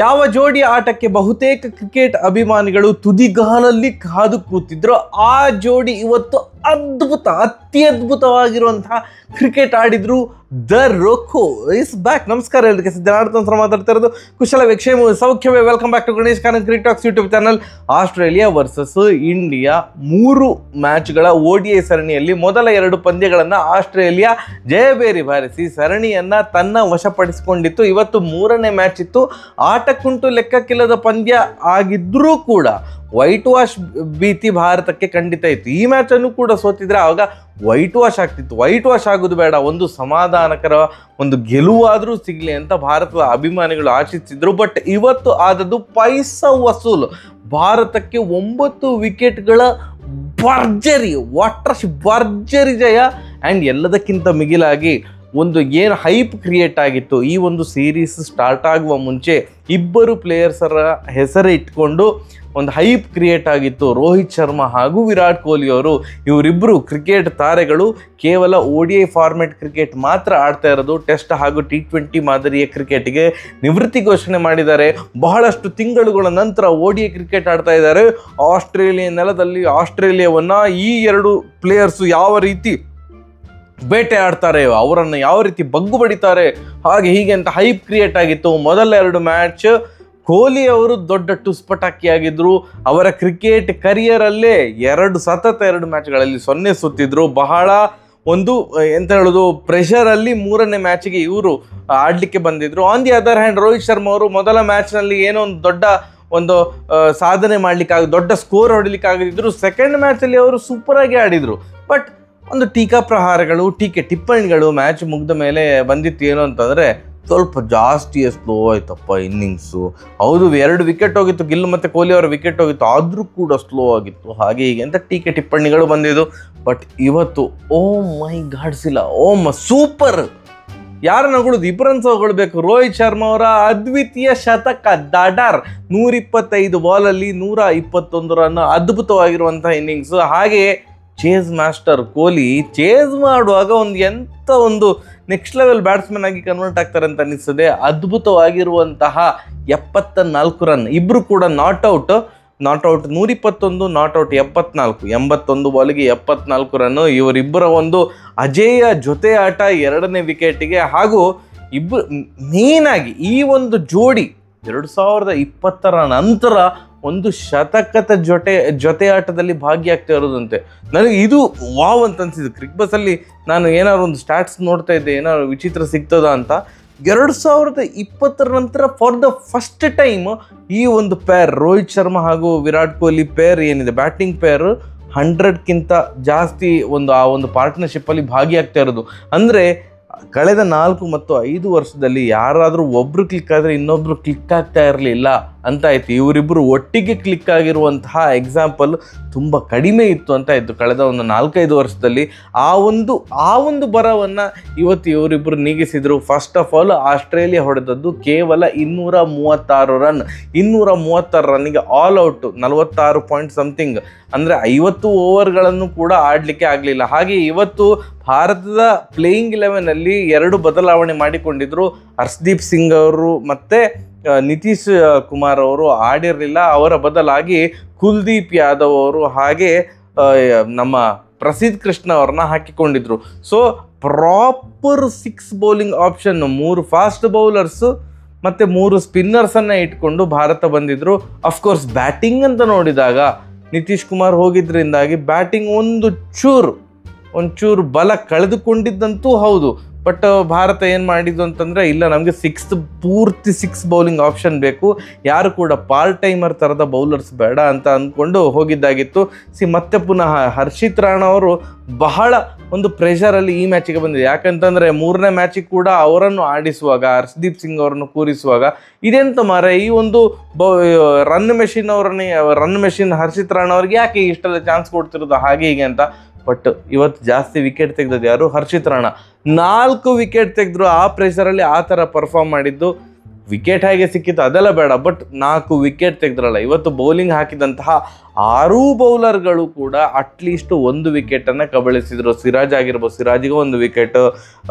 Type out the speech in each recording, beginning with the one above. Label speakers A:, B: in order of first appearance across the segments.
A: ಯಾವ ಜೋಡಿ ಆಟಕ್ಕೆ ಬಹುತೇಕ ಕ್ರಿಕೆಟ್ ಅಭಿಮಾನಿಗಳು ತುದಿಗಾಲಲ್ಲಿ ಕಾದು ಕೂತಿದ್ರು ಆ ಜೋಡಿ ಇವತ್ತು ಅತ್ಯದ್ಭುತವಾಗಿರುವಂತಹ ಕ್ರಿಕೆಟ್ ಆಡಿದ್ರು. The Roko is back. ನಮಸ್ಕಾರ ಎಲ್ಲರಿಗೆ, ಜನಾರ್ದನ್ ಮಾತಾಡ್ತಾ ಇರೋದು. ಕುಶಲ ಕ್ಷೇಮ ಸೌಖ್ಯವೇ. Welcome back to Ganesh Kanan cricket talks YouTube channel. Australia versus India 3 ಮ್ಯಾಚ್ಗಳ ODI ಸರಣಿಯಲ್ಲಿ ಮೊದಲ 2 ಪಂದ್ಯಗಳನ್ನು ಆಸ್ಟ್ರೇಲಿಯಾ ಜಯಬೇರಿ ಬಾರಿಸಿ ಸರಣಿಯನ್ನ ತನ್ನ ವಶಪಡಿಸಿಕೊಂಡಿತ್ತು. ಇವತ್ತು 3ನೇ ಮ್ಯಾಚ್ ಇತ್ತು. ಆಟಕ್ಕುಂಟು ಲೆಕ್ಕಕ್ಕಿಲ್ಲದ ಪಂದ್ಯ ಆಗಿದ್ರೂ ಕೂಡ ವೈಟ್ ವಾಶ್ ಭೀತಿ ಭಾರತಕ್ಕೆ ಖಂಡಿತ ಇತ್ತು. ಈ ಮ್ಯಾಚ್ ಅನ್ನು ಕೂಡ ಸೋತಿದ್ರೆ ಆವಾಗ ವೈಟ್ ವಾಶ್ ಆಗ್ತಿತ್ತು. ವೈಟ್ ವಾಶ್ ಆಗೋದು ಬೇಡ, ಒಂದು ಸಮಾಧಾನಕರ ಒಂದು ಗೆಲುವಾದರೂ ಸಿಗಲಿ ಅಂತ ಭಾರತದ ಅಭಿಮಾನಿಗಳು ಆಶಿಸಿದ್ರು. ಬಟ್ ಇವತ್ತು ಆದದ್ದು ಪೈಸಾ ವಸೂಲು. ಭಾರತಕ್ಕೆ 9 ವಿಕೆಟ್ಗಳ ಭರ್ಜರಿ ಜಯ. ಆ್ಯಂಡ್ ಎಲ್ಲದಕ್ಕಿಂತ ಮಿಗಿಲಾಗಿ ಒಂದು ಏನು ಹೈಪ್ ಕ್ರಿಯೇಟ್ ಆಗಿತ್ತು ಈ ಒಂದು ಸೀರೀಸ್ ಸ್ಟಾರ್ಟ್ ಆಗುವ ಮುಂಚೆ, ಇಬ್ಬರು ಪ್ಲೇಯರ್ಸರ ಹೆಸರು ಇಟ್ಕೊಂಡು ಒಂದು ಹೈಪ್ ಕ್ರಿಯೇಟ್ ಆಗಿತ್ತು. ರೋಹಿತ್ ಶರ್ಮಾ ಹಾಗೂ ವಿರಾಟ್ ಕೊಹ್ಲಿ ಅವರು, ಇವರಿಬ್ಬರು ಕ್ರಿಕೆಟ್ ತಾರೆಗಳು ಕೇವಲ ODI ಫಾರ್ಮೆಟ್ ಕ್ರಿಕೆಟ್ ಮಾತ್ರ ಆಡ್ತಾ ಇರೋದು. ಟೆಸ್ಟ್ ಹಾಗೂ T20 ಮಾದರಿಯ ಕ್ರಿಕೆಟ್ಗೆ ನಿವೃತ್ತಿ ಘೋಷಣೆ ಮಾಡಿದ್ದಾರೆ. ಬಹಳಷ್ಟು ತಿಂಗಳುಗಳ ನಂತರ ODI ಕ್ರಿಕೆಟ್ ಆಡ್ತಾ ಇದ್ದಾರೆ. ಆಸ್ಟ್ರೇಲಿಯಾ ನೆಲದಲ್ಲಿ ಆಸ್ಟ್ರೇಲಿಯಾವನ್ನು ಈ 2 ಪ್ಲೇಯರ್ಸು ಯಾವ ರೀತಿ ಬೇಟೆ ಆಡ್ತಾರೆ, ಅವರನ್ನು ಯಾವ ರೀತಿ ಬಗ್ಗು ಬಡಿತಾರೆ, ಹಾಗೆ ಹೀಗೆ ಅಂತ ಹೈಪ್ ಕ್ರಿಯೇಟ್ ಆಗಿತ್ತು. ಮೊದಲ 2 ಮ್ಯಾಚ್ ಕೊಹ್ಲಿ ಅವರು ದೊಡ್ಡ ಟುಸ್ಪಟಾಕಿಯಾಗಿದ್ದರು. ಅವರ ಕ್ರಿಕೆಟ್ ಕರಿಯರಲ್ಲೇ 2 ಮ್ಯಾಚ್ಗಳಲ್ಲಿ 0 ಸುತ್ತಿದ್ರು. ಬಹಳ ಒಂದು ಎಂತ ಹೇಳೋದು, ಪ್ರೆಷರಲ್ಲಿ 3ನೇ ಮ್ಯಾಚಿಗೆ ಇವರು ಆಡಲಿಕ್ಕೆ ಬಂದಿದ್ರು. On the other hand Rohit Sharma ಅವರು ಮೊದಲ ಮ್ಯಾಚ್ನಲ್ಲಿ ಏನೋ ಒಂದು ದೊಡ್ಡ ಸಾಧನೆ ಮಾಡಲಿಕ್ಕಾಗ, ದೊಡ್ಡ ಸ್ಕೋರ್ ಹೊಡಿಲಿಕ್ಕಾಗದಿದ್ರು. ಸೆಕೆಂಡ್ ಮ್ಯಾಚಲ್ಲಿ ಅವರು ಸೂಪರಾಗಿ ಆಡಿದರು. ಬಟ್ ಒಂದು ಟೀಕಾ ಪ್ರಹಾರಗಳು, ಟಿಪ್ಪಣಿಗಳು ಮ್ಯಾಚ್ ಮುಗಿದ ಮೇಲೆ ಬಂದಿತ್ತು. ಏನು ಅಂತಂದರೆ ಸ್ವಲ್ಪ ಜಾಸ್ತಿಯೇ ಸ್ಲೋ ಆಯ್ತಪ್ಪ ಇನ್ನಿಂಗ್ಸು. ಹೌದು, 2 ವಿಕೆಟ್ ಹೋಗಿತ್ತು, ಗಿಲ್ ಮತ್ತು ಕೊಹ್ಲಿ ಅವರ ವಿಕೆಟ್ ಹೋಗಿತ್ತು, ಆದರೂ ಕೂಡ ಸ್ಲೋ ಆಗಿತ್ತು, ಹಾಗೆ ಹೀಗೆ ಅಂತ ಟಿಪ್ಪಣಿಗಳು ಬಂದಿದ್ದು. ಬಟ್ ಇವತ್ತು ಓ ಮೈ ಗಾಡ್ಸಿಲ್ಲ, ಸೂಪರ್. ಯಾರನ್ನ ಹೊಗಳೋದು, ಇಬ್ಬರನ್ನು ಹೊಗಳಬೇಕು. ರೋಹಿತ್ ಶರ್ಮಾ ಅವರ ಅದ್ವಿತೀಯ ಶತಕ, ದಡಾರ್ 125 ಬಾಲಲ್ಲಿ 121 ರನ್, ಅದ್ಭುತವಾಗಿರುವಂಥ ಇನ್ನಿಂಗ್ಸು. ಹಾಗೆಯೇ ಚೇಸ್ ಮಾಸ್ಟರ್ ಕೊಹ್ಲಿ ಚೇಸ್ ಮಾಡುವಾಗ ಒಂದು ನೆಕ್ಸ್ಟ್ ಲೆವೆಲ್ ಬ್ಯಾಟ್ಸ್ಮನ್ ಆಗಿ ಕನ್ವರ್ಟ್ ಆಗ್ತಾರೆ ಅಂತ ಅನಿಸ್ತದೆ. ಅದ್ಭುತವಾಗಿರುವಂತಹ 74 ರನ್. ಇಬ್ಬರು ಕೂಡ ನಾಟ್ಔಟ್ 121, ನಾಟ್ಔಟ್ 81 ಬಾಲಿಗೆ 74 ರನ್. ಇವರಿಬ್ಬರ ಒಂದು ಅಜೇಯ ಜೊತೆ ಆಟ 2ನೇ ವಿಕೆಟಿಗೆ. ಹಾಗೂ ಮೇನಾಗಿ ಈ ಒಂದು ಜೋಡಿ 2020ರ ನಂತರ ಒಂದು ಶತಕದ ಜೊತೆ ಆಟದಲ್ಲಿ ಭಾಗಿಯಾಗ್ತಾ ಇರೋದಂತೆ. ನನಗೆ ಇದು ವಾವ್ ಅಂತ ಅನಿಸಿದ್ದು. ಕ್ರಿಕ್ ಬಸ್ಸಲ್ಲಿ ನಾನು ಏನಾದ್ರು ಒಂದು ಸ್ಟ್ಯಾಟ್ಸ್ ನೋಡ್ತಾ ಇದ್ದೆ, ಏನಾದ್ರು ವಿಚಿತ್ರ ಸಿಗ್ತದ ಅಂತ. 2020ರ ನಂತರ ಫಾರ್ ದ ಫಸ್ಟ್ ಟೈಮ್ ಈ ಒಂದು ಪೇರ್, ರೋಹಿತ್ ಶರ್ಮಾ ಹಾಗೂ ವಿರಾಟ್ ಕೊಹ್ಲಿ ಪೇರ್ ಏನಿದೆ, ಬ್ಯಾಟಿಂಗ್ ಪೇರ್ 100ಕ್ಕಿಂತ ಜಾಸ್ತಿ ಆ ಒಂದು ಪಾರ್ಟ್ನರ್ಶಿಪ್ಪಲ್ಲಿ ಭಾಗಿಯಾಗ್ತಾ ಇರೋದು. ಅಂದರೆ ಕಳೆದ 4 ಮತ್ತು 5 ವರ್ಷದಲ್ಲಿ ಯಾರಾದರೂ ಒಬ್ಬರು ಕ್ಲಿಕ್ ಆದರೆ ಇನ್ನೊಬ್ಬರು ಕ್ಲಿಕ್ ಆಗ್ತಾ ಇರಲಿಲ್ಲ ಅಂತ ಆಯಿತು. ಇವರಿಬ್ಬರು ಒಟ್ಟಿಗೆ ಕ್ಲಿಕ್ ಆಗಿರುವಂತಹ ಎಕ್ಸಾಂಪಲ್ ತುಂಬ ಕಡಿಮೆ ಇತ್ತು ಅಂತ ಆಯಿತು ಕಳೆದ ಒಂದು 4-5 ವರ್ಷದಲ್ಲಿ. ಆ ಒಂದು ಬರವನ್ನು ಇವತ್ತು ಇವರಿಬ್ಬರು ನೀಗಿಸಿದರು. ಫಸ್ಟ್ ಆಫ್ ಆಲ್ ಆಸ್ಟ್ರೇಲಿಯಾ ಹೊಡೆದದ್ದು ಕೇವಲ 236 ರನ್. 236 ರನ್ನಿಗೆ ಆಲ್ ಔಟ್, 46 ಪಾಯಿಂಟ್ ಸಮಥಿಂಗ್, ಅಂದರೆ 50 ಓವರ್ಗಳನ್ನು ಕೂಡ ಆಡಲಿಕ್ಕೆ ಆಗಲಿಲ್ಲ. ಹಾಗೆ ಇವತ್ತು ಭಾರತದ ಪ್ಲೇಯಿಂಗ್ 11ಅಲ್ಲಿ 2 ಬದಲಾವಣೆ ಮಾಡಿಕೊಂಡಿದ್ರು. ಹರ್ಷದೀಪ್ ಸಿಂಗ್ ಅವರು ಮತ್ತು ನಿತೀಶ್ ಕುಮಾರ್ ಅವರು ಆಡಿರಲಿಲ್ಲ. ಅವರ ಬದಲಾಗಿ ಕುಲ್ದೀಪ್ ಯಾದವ್ ಅವರು ಹಾಗೆ ನಮ್ಮ ಪ್ರಸಿದ್ಧ ಕೃಷ್ಣ ಅವ್ರನ್ನ ಹಾಕಿಕೊಂಡಿದ್ರು. So proper 6 bowling option, 3 fast bowlers ಮತ್ತು 3 ಸ್ಪಿನ್ನರ್ಸನ್ನು ಇಟ್ಕೊಂಡು ಭಾರತ ಬಂದಿದ್ರು. ಅಫ್ಕೋರ್ಸ್ ಬ್ಯಾಟಿಂಗ್ ಅಂತ ನೋಡಿದಾಗ ನಿತೀಶ್ ಕುಮಾರ್ ಹೋಗಿದ್ರಿಂದಾಗಿ ಬ್ಯಾಟಿಂಗ್ ಒಂಚೂರು ಬಲ ಕಳೆದುಕೊಂಡಿದ್ದಂತೂ ಹೌದು. ಬಟ್ ಭಾರತ ಏನು ಮಾಡಿದ್ದು ಅಂತಂದರೆ, ಇಲ್ಲ ನಮಗೆ ಪೂರ್ತಿ 6 ಬೌಲಿಂಗ್ ಆಪ್ಷನ್ ಬೇಕು, ಯಾರು ಕೂಡ ಪಾರ್ಟ್ ಟೈಮರ್ ಥರದ ಬೌಲರ್ಸ್ ಬೇಡ ಅಂತ ಅಂದ್ಕೊಂಡು ಹೋಗಿದ್ದಾಗಿತ್ತು. ಮತ್ತೆ ಪುನಃ ಹರ್ಷಿತ್ ರಾಣಾ ಅವರು ಬಹಳ ಒಂದು ಪ್ರೆಷರಲ್ಲಿ ಈ ಮ್ಯಾಚಿಗೆ ಬಂದಿದೆ. ಯಾಕಂತಂದರೆ 3ನೇ ಮ್ಯಾಚಿಗೆ ಕೂಡ ಅವರನ್ನು ಆಡಿಸುವಾಗ, ಹರ್ಷದೀಪ್ ಸಿಂಗ್ ಅವರನ್ನು ಕೂರಿಸುವಾಗ ಇದೆಂತ ಮಾರೆ, ಈ ಒಂದು ರನ್ ಮೆಷಿನ್ ಹರ್ಷಿತ್ ರಾಣಾ ಅವ್ರಿಗೆ ಯಾಕೆ ಇಷ್ಟೆಲ್ಲ ಚಾನ್ಸ್ ಕೊಡ್ತಿರೋದು ಹಾಗೆ ಹೀಗೆ ಅಂತ. ಬಟ್ ಇವತ್ತು ಜಾಸ್ತಿ ವಿಕೆಟ್ ತೆಗೆದದ್ದು ಯಾರು? ಹರ್ಷಿತ್ ರಾಣಾ. 4 ವಿಕೆಟ್ ತೆಗೆದ್ರು. ಆ ಪ್ರೆಷರಲ್ಲಿ ಆ ಥರ ಪರ್ಫಾರ್ಮ್ ಮಾಡಿದ್ದು. ವಿಕೆಟ್ ಹೇಗೆ ಸಿಕ್ಕಿತ್ತು ಅದೆಲ್ಲ ಬೇಡ, ಬಟ್ 4 ವಿಕೆಟ್ ತೆಗೆದ್ರಲ್ಲ. ಇವತ್ತು ಬೌಲಿಂಗ್ ಹಾಕಿದಂತಹ 6 ಬೌಲರ್ಗಳು ಕೂಡ ಅಟ್ಲೀಸ್ಟ್ 1 ವಿಕೆಟನ್ನು ಕಬಳಿಸಿದ್ರು. ಸಿರಾಜ್ ಆಗಿರ್ಬೋದು, ಸಿರಾಜಿಗೆ 1 ವಿಕೆಟ್,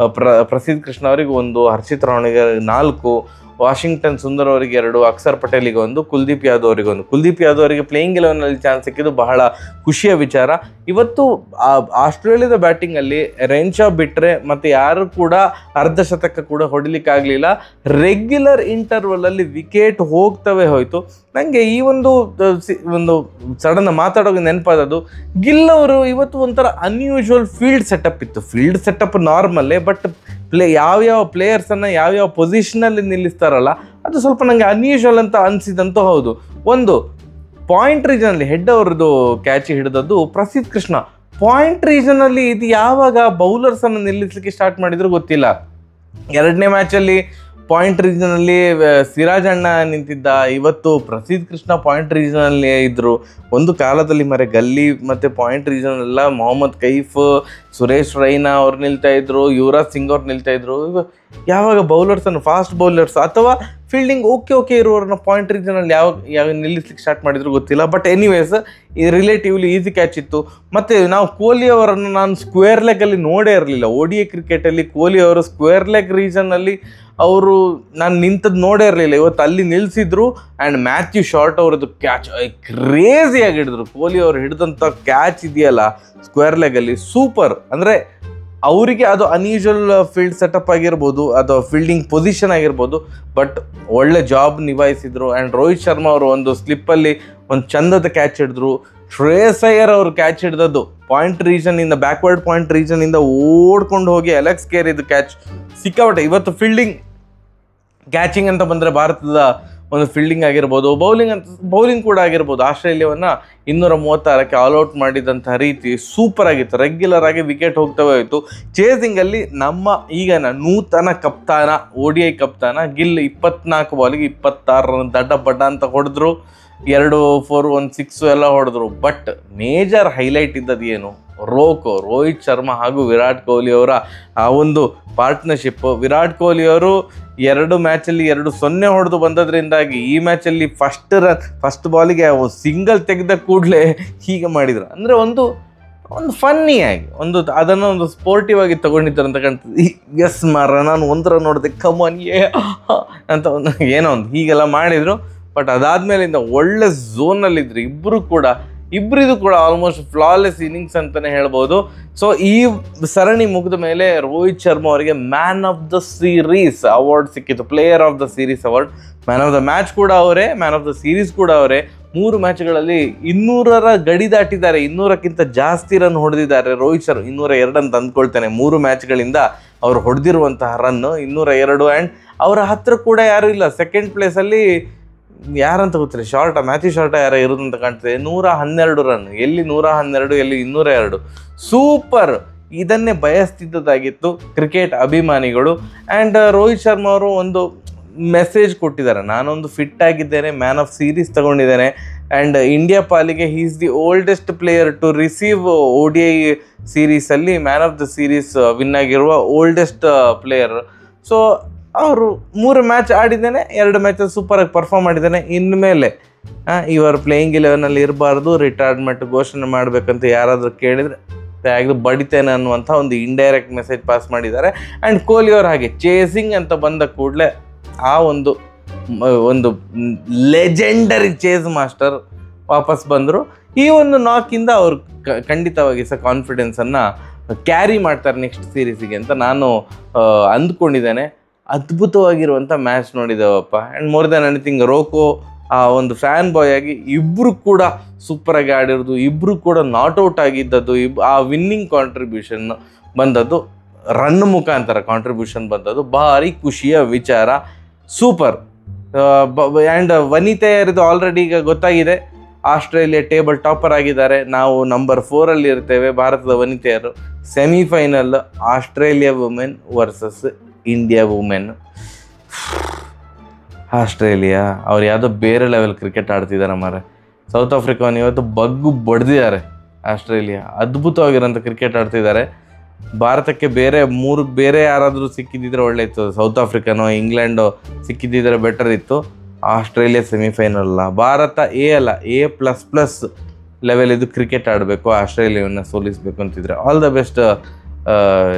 A: ಪ್ರಸಿದ್ಧ ಕೃಷ್ಣ ಅವರಿಗೆ 1, ಹರ್ಷಿತ್ ರಾಣಾಗೆ 4, ವಾಷಿಂಗ್ಟನ್ ಸುಂದರ್ ಅವರಿಗೆ 2, ಅಕ್ಷರ್ ಪಟೇಲಿಗೆ 1, ಕುಲ್ದೀಪ್ ಯಾದವ್ ಅವರಿಗೆ 1. ಕುಲ್ದೀಪ್ ಯಾದವ್ ಅವರಿಗೆ ಪ್ಲೇಯಿಂಗ್ 11ನಲ್ಲಿ ಚಾನ್ಸ್ ಸಿಕ್ಕಿದ್ದು ಬಹಳ ಖುಷಿಯ ವಿಚಾರ. ಇವತ್ತು ಆಸ್ಟ್ರೇಲಿಯಾದ ಬ್ಯಾಟಿಂಗಲ್ಲಿ ರೆನ್ಶಾ ಬಿಟ್ಟರೆ ಮತ್ತು ಯಾರು ಕೂಡ ಅರ್ಧಶತಕ ಕೂಡ ಹೊಡಿಲಿಕ್ಕಾಗಲಿಲ್ಲ. ರೆಗ್ಯುಲರ್ ಇಂಟರ್ವಲಲ್ಲಿ ವಿಕೆಟ್ ಹೋಗ್ತವೇ ಹೋಯಿತು. ನನಗೆ ಈ ಒಂದು ಸಡನ್ ಮಾತಾಡೋಕೆ ನೆನಪಾದದ್ದು, ಗಿಲ್ ಅವರು ಇವತ್ತು ಒಂಥರ ಅನ್ಯೂಶುವಲ್ ಫೀಲ್ಡ್ ಸೆಟಪ್ ಇತ್ತು. ಫೀಲ್ಡ್ ಸೆಟಪ್ ನಾರ್ಮಲ್ಲೇ, ಬಟ್ ಯಾವ್ಯಾವ ಪ್ಲೇಯರ್ಸನ್ನು ಯಾವ್ಯಾವ ಪೊಸಿಷನಲ್ಲಿ ನಿಲ್ಲಿಸ್ತಾರಲ್ಲ, ಅದು ಸ್ವಲ್ಪ ನನಗೆ ಅನ್ಯೂಶುವಲ್ ಅಂತ ಅನಿಸಿದಂತೂ ಹೌದು. ಒಂದು ಪಾಯಿಂಟ್ ರೀಜನಲ್ಲಿ ಹೆಡ್ ಅವ್ರದ್ದು ಕ್ಯಾಚ್ ಹಿಡಿದದ್ದು ಪ್ರಸಿದ್ಧ ಕೃಷ್ಣ. ಪಾಯಿಂಟ್ ರೀಜನಲ್ಲಿ ಇದು ಯಾವಾಗ ಬೌಲರ್ಸನ್ನು ನಿಲ್ಲಿಸಲಿಕ್ಕೆ ಸ್ಟಾರ್ಟ್ ಮಾಡಿದ್ರು ಗೊತ್ತಿಲ್ಲ. 2ನೇ ಮ್ಯಾಚಲ್ಲಿ ಪಾಯಿಂಟ್ ರೀಜನಲ್ಲಿ ಸಿರಾಜ್ ಅಣ್ಣ ನಿಂತಿದ್ದ, ಇವತ್ತು ಪ್ರಸಿದ್ಧ ಕೃಷ್ಣ ಪಾಯಿಂಟ್ ರೀಜನಲ್ಲಿ ಇದ್ದರು. ಒಂದು ಕಾಲದಲ್ಲಿ ಗಲ್ಲಿ ಮತ್ತು ಪಾಯಿಂಟ್ ರೀಜನ್ ಎಲ್ಲ ಮೊಹಮ್ಮದ್ ಕೈಫ್, ಸುರೇಶ್ ರೈನಾ ಅವ್ರು ನಿಲ್ತಾಯಿದ್ರು, ಯುವರಾಜ್ ಸಿಂಗ್ ಅವ್ರು ನಿಲ್ತಾಯಿದ್ರು. ಯಾವಾಗ ಬೌಲರ್ಸನ್ನು ಫಾಸ್ಟ್ ಬೌಲರ್ಸ್ ಅಥವಾ ಫೀಲ್ಡಿಂಗ್ ಓಕೆ ಇರೋರನ್ನ ಪಾಯಿಂಟ್ ರೀಜನಲ್ಲಿ ಯಾವ ನಿಲ್ಲಿಸ್ಲಿಕ್ಕೆ ಸ್ಟಾರ್ಟ್ ಮಾಡಿದ್ರು ಗೊತ್ತಿಲ್ಲ. ಬಟ್ ಎನಿವೇಸ್ ಈ ರಿಲೇಟಿವ್ಲಿ ಈಸಿ ಕ್ಯಾಚ್ ಇತ್ತು. ಮತ್ತು ನಾವು ಕೊಹ್ಲಿ ಅವರನ್ನು ನಾನು ಸ್ಕ್ವೇರ್ ಲೆಗಲ್ಲಿ ನೋಡೇ ಇರಲಿಲ್ಲ. ODI ಕ್ರಿಕೆಟಲ್ಲಿ ಕೊಹ್ಲಿ ಅವರು ಸ್ಕ್ವೇರ್ ಲೆಗ್ ರೀಜನ್ನಲ್ಲಿ ನಾನು ನಿಂತದ್ದು ನೋಡೇ ಇರಲಿಲ್ಲ. ಇವತ್ತು ಅಲ್ಲಿ ನಿಲ್ಲಿಸಿದ್ರು. ಆ್ಯಂಡ್ ಮ್ಯಾಥ್ಯೂ ಶಾರ್ಟ್ ಅವರದ್ದು ಕ್ಯಾಚ್ ಕ್ರೇಜಿಯಾಗಿ ಹಿಡಿದ್ರು. ಕೊಹ್ಲಿ ಅವರು ಹಿಡಿದಂಥ ಕ್ಯಾಚ್ ಇದೆಯಲ್ಲ ಸ್ಕ್ವೇರ್ ಲೆಗಲ್ಲಿ ಸೂಪರ್. ಅಂದರೆ ಅವರಿಗೆ ಅದು ಅನ್ಯೂಶುವಲ್ ಫೀಲ್ಡ್ ಸೆಟಪ್ ಆಗಿರ್ಬೋದು, ಅದು ಫೀಲ್ಡಿಂಗ್ ಪೊಸಿಷನ್ ಆಗಿರ್ಬೋದು, ಬಟ್ ಒಳ್ಳೆ ಜಾಬ್ ನಿಭಾಯಿಸಿದ್ರು. ಆ್ಯಂಡ್ ರೋಹಿತ್ ಶರ್ಮಾ ಅವರು ಒಂದು ಸ್ಲಿಪ್ಪಲ್ಲಿ ಒಂದು ಚಂದದ ಕ್ಯಾಚ್ ಹಿಡಿದ್ರು. ಶ್ರೇಯಸ್ ಅಯ್ಯರ್ ಅವರು ಕ್ಯಾಚ್ ಹಿಡಿದದ್ದು ಪಾಯಿಂಟ್ ರೀಜನ್ನಿಂದ, ಬ್ಯಾಕ್ವರ್ಡ್ ಪಾಯಿಂಟ್ ರೀಜನ್ನಿಂದ ಓಡ್ಕೊಂಡು ಹೋಗಿ ಅಲೆಕ್ಸ್ ಕೇರಿದ್ದು ಕ್ಯಾಚ್ ಸಿಕ್ಕಾಪಟ್ಟೆ. ಇವತ್ತು ಫೀಲ್ಡಿಂಗ್ ಕ್ಯಾಚಿಂಗ್ ಅಂತ ಬಂದರೆ ಭಾರತದ ಒಂದು ಫೀಲ್ಡಿಂಗ್ ಆಗಿರ್ಬೋದು, ಬೌಲಿಂಗ್ ಕೂಡ ಆಗಿರ್ಬೋದು. ಆಸ್ಟ್ರೇಲಿಯಾವನ್ನು 236ಕ್ಕೆ ಆಲ್ಔಟ್ ಮಾಡಿದಂಥ ರೀತಿ ಸೂಪರ್ ಆಗಿತ್ತು. ರೆಗ್ಯುಲರ್ ಆಗಿ ವಿಕೆಟ್ ಹೋಗ್ತವೇ ಹೋಯಿತು. ಚೇಸಿಂಗಲ್ಲಿ ನಮ್ಮ ಈಗಿನ ನೂತನ ಕಪ್ತಾನ, ODI ಕಪ್ತಾನ ಗಿಲ್ 24 ಬಾಲಿಗೆ 26 ರನ್ ದಡ್ಡ ಬಡ್ಡ ಅಂತ ಹೊಡೆದ್ರು. 2 4 1 6 ಎಲ್ಲ ಹೊಡೆದ್ರು. ಬಟ್ ಮೇಜರ್ ಹೈಲೈಟ್ ಇದ್ದದ್ದು ಏನು, ರೋಹಿತ್ ಶರ್ಮಾ ಹಾಗೂ ವಿರಾಟ್ ಕೊಹ್ಲಿ ಅವರ ಆ ಒಂದು ಪಾರ್ಟ್ನರ್ಶಿಪ್. ವಿರಾಟ್ ಕೊಹ್ಲಿ ಅವರು 2 ಮ್ಯಾಚಲ್ಲಿ 2-0 ಹೊಡೆದು ಬಂದದ್ರಿಂದಾಗಿ ಈ ಮ್ಯಾಚಲ್ಲಿ ಫಸ್ಟ್ ಬಾಲಿಗೆ ಸಿಂಗಲ್ ತೆಗೆದ ಕೂಡಲೇ ಹೀಗೆ ಮಾಡಿದ್ರು. ಅಂದರೆ ಒಂದು ಫನ್ನಿಯಾಗಿ ಅದನ್ನು ಒಂದು ಸ್ಪೋರ್ಟಿವ್ ಆಗಿ ತೊಗೊಂಡಿದ್ದಾರೆ ಅಂತ ಕಾಣ್ತದೆ. ಎಸ್ ಮಾರ, ನಾನು 1 ರನ್ ನೋಡಿದೆ, ಕಮಾನ್ ಅಂತ ಏನೋ ಒಂದು ಹೀಗೆಲ್ಲ ಮಾಡಿದರು. ಬಟ್ ಅದಾದಮೇಲಿಂದ ಒಳ್ಳೆ ಝೋನಲ್ಲಿದ್ದರು ಇಬ್ಬರಿದು ಕೂಡ ಆಲ್ಮೋಸ್ಟ್ ಫ್ಲಾಲೆಸ್ ಇನ್ನಿಂಗ್ಸ್ ಅಂತಲೇ ಹೇಳ್ಬೋದು. ಸೊ ಈ ಸರಣಿ ಮುಗಿದ ಮೇಲೆ ರೋಹಿತ್ ಶರ್ಮಾ ಅವರಿಗೆ man of the series award ಸಿಕ್ಕಿತ್ತು. Player of the series award. Man of the match ಕೂಡ ಅವರೇ, ಮ್ಯಾನ್ ಆಫ್ ದ ಸೀರೀಸ್ ಕೂಡ ಅವರೇ. 3 ಮ್ಯಾಚ್ಗಳಲ್ಲಿ 200ರ ಗಡಿ ದಾಟಿದ್ದಾರೆ. 200ಕ್ಕಿಂತ ಜಾಸ್ತಿ ರನ್ ಹೊಡೆದಿದ್ದಾರೆ ರೋಹಿತ್ ಶರ್ಮಾ. 202 ಅಂತ ಅಂದ್ಕೊಳ್ತೇನೆ. 3 ಮ್ಯಾಚ್ಗಳಿಂದ ಅವರು ಹೊಡೆದಿರುವಂತಹ ರನ್ 202. ಆ್ಯಂಡ್ ಅವರ ಹತ್ರ ಕೂಡ ಯಾರೂ ಇಲ್ಲ. ಸೆಕೆಂಡ್ ಪ್ಲೇಸಲ್ಲಿ ಯಾರಂತ ಗೊತ್ತಿಲ್ಲ, ಮ್ಯಾಥ್ಯೂ ಶಾರ್ಟ ಯಾರೋ ಇರೋದಂತ ಕಾಣ್ತದೆ. 112 ರನ್. ಎಲ್ಲಿ 112, ಎಲ್ಲಿ 202. ಸೂಪರ್. ಇದನ್ನೇ ಬಯಸ್ತಿದ್ದದಾಗಿತ್ತು ಕ್ರಿಕೆಟ್ ಅಭಿಮಾನಿಗಳು. ಆ್ಯಂಡ್ ರೋಹಿತ್ ಶರ್ಮಾ ಅವರು ಒಂದು ಮೆಸೇಜ್ ಕೊಟ್ಟಿದ್ದಾರೆ, ನಾನೊಂದು ಫಿಟ್ ಆಗಿದ್ದೇನೆ, ಮ್ಯಾನ್ ಆಫ್ ಸೀರೀಸ್ ತಗೊಂಡಿದ್ದೇನೆ. ಆ್ಯಂಡ್ ಇಂಡಿಯಾ ಪಾಲಿಗೆ he is the oldest player to receive ODI ಸೀರೀಸಲ್ಲಿ man of the series win ಆಗಿರುವ ಓಲ್ಡೆಸ್ಟ್ ಪ್ಲೇಯರ್. ಸೊ ಅವರು 3 ಮ್ಯಾಚ್ ಆಡಿದ್ದೇನೆ, 2 ಮ್ಯಾಚಲ್ಲಿ ಸೂಪರಾಗಿ ಪರ್ಫಾರ್ಮ್ ಮಾಡಿದ್ದಾನೆ. ಇನ್ಮೇಲೆ ಇವರು ಪ್ಲೇಯಿಂಗ್ 11ನಲ್ಲಿ ಇರಬಾರ್ದು, ರಿಟೈರ್ಮೆಂಟ್ ಘೋಷಣೆ ಮಾಡಬೇಕಂತ ಯಾರಾದರೂ ಕೇಳಿದರೆ ತೆಗೆದು ಬಡಿತೇನೆ ಅನ್ನುವಂಥ ಒಂದು ಇಂಡೈರೆಕ್ಟ್ ಮೆಸೇಜ್ ಪಾಸ್ ಮಾಡಿದ್ದಾರೆ. ಆ್ಯಂಡ್ ಕೊಹ್ಲಿ ಅವರು ಹಾಗೆ ಚೇಸಿಂಗ್ ಅಂತ ಬಂದ ಕೂಡಲೇ ಆ ಒಂದು ಲೆಜೆಂಡರಿ ಚೇಸ್ ಮಾಸ್ಟರ್ ವಾಪಸ್ ಬಂದರು. ಈ ಒಂದು ನಾಕಿಂದ ಅವರು ಖಂಡಿತವಾಗಿ ಕಾನ್ಫಿಡೆನ್ಸನ್ನು ಕ್ಯಾರಿ ಮಾಡ್ತಾರೆ ನೆಕ್ಸ್ಟ್ ಸೀರೀಸಿಗೆ ಅಂತ ನಾನು ಅಂದ್ಕೊಂಡಿದ್ದೇನೆ. ಅದ್ಭುತವಾಗಿರುವಂಥ ಮ್ಯಾಚ್ ನೋಡಿದ್ದೇವಪ್ಪ. And more then anything Roko ಆ ಒಂದು ಫ್ಯಾನ್ ಬಾಯ್ ಆಗಿ ಇಬ್ಬರು ಕೂಡ ಸೂಪರಾಗಿ ಆಡಿರೋದು, ಇಬ್ಬರು ಕೂಡ ನಾಟ್ಔಟ್ ಆಗಿದ್ದದ್ದು, ಆ ವಿನ್ನಿಂಗ್ ಕಾಂಟ್ರಿಬ್ಯೂಷನ್ ಬಂದದ್ದು, ರನ್ ಮುಖಾಂತರ ಕಾಂಟ್ರಿಬ್ಯೂಷನ್ ಬಂದದ್ದು ಭಾರಿ ಖುಷಿಯ ವಿಚಾರ. ಸೂಪರ್. ಆ್ಯಂಡ್ ವನಿತೆಯರಿದು ಆಲ್ರೆಡಿ ಈಗ ಗೊತ್ತಾಗಿದೆ, ಆಸ್ಟ್ರೇಲಿಯಾ ಟೇಬಲ್ ಟಾಪರ್ ಆಗಿದ್ದಾರೆ. ನಾವು ನಂಬರ್ 4 ಇರ್ತೇವೆ. ಭಾರತದ ವನಿತೆಯರು semifinal Australia women versus India women. Australia ಅವ್ರು ಯಾವುದೋ ಬೇರೆ ಲೆವೆಲ್ ಕ್ರಿಕೆಟ್ ಆಡ್ತಿದ್ದಾರೆ ಮಾರೆ. ಸೌತ್ ಆಫ್ರಿಕಾವನ್ನು ಇವತ್ತು ಬಡ್ದಿದ್ದಾರೆ. ಆಸ್ಟ್ರೇಲಿಯಾ ಅದ್ಭುತವಾಗಿರೋಂಥ ಕ್ರಿಕೆಟ್ ಆಡ್ತಿದ್ದಾರೆ. ಭಾರತಕ್ಕೆ ಬೇರೆ ಯಾರಾದರೂ ಸಿಕ್ಕಿದ್ದಿದ್ರೆ ಒಳ್ಳೆ ಇತ್ತು. ಸೌತ್ ಆಫ್ರಿಕಾನೋ ಇಂಗ್ಲೆಂಡೋ ಸಿಕ್ಕಿದ್ದಿದ್ರೆ ಬೆಟರ್ ಇತ್ತು. ಆಸ್ಟ್ರೇಲಿಯಾ ಸೆಮಿಫೈನಲ್ ಅಲ್ಲ, ಭಾರತ A++ ಲೆವೆಲ್ ಇದು ಕ್ರಿಕೆಟ್ ಆಡಬೇಕು, ಆಸ್ಟ್ರೇಲಿಯಾವನ್ನು ಸೋಲಿಸಬೇಕು ಅಂತಿದ್ರೆ. ಆಲ್ ದ ಬೆಸ್ಟ್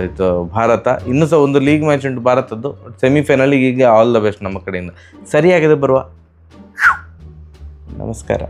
A: ಇದು ಭಾರತ. ಇನ್ನೂ ಸಹ ಒಂದು ಲೀಗ್ ಮ್ಯಾಚ್ ಉಂಟು ಭಾರತದ್ದು, ಸೆಮಿಫೈನಲ್. ಈಗ ಆಲ್ ದ ಬೆಸ್ಟ್ ನಮ್ಮ ಕಡೆಯಿಂದ. ಸರಿಯಾಗಿದೆ ಬರುವ. ನಮಸ್ಕಾರ.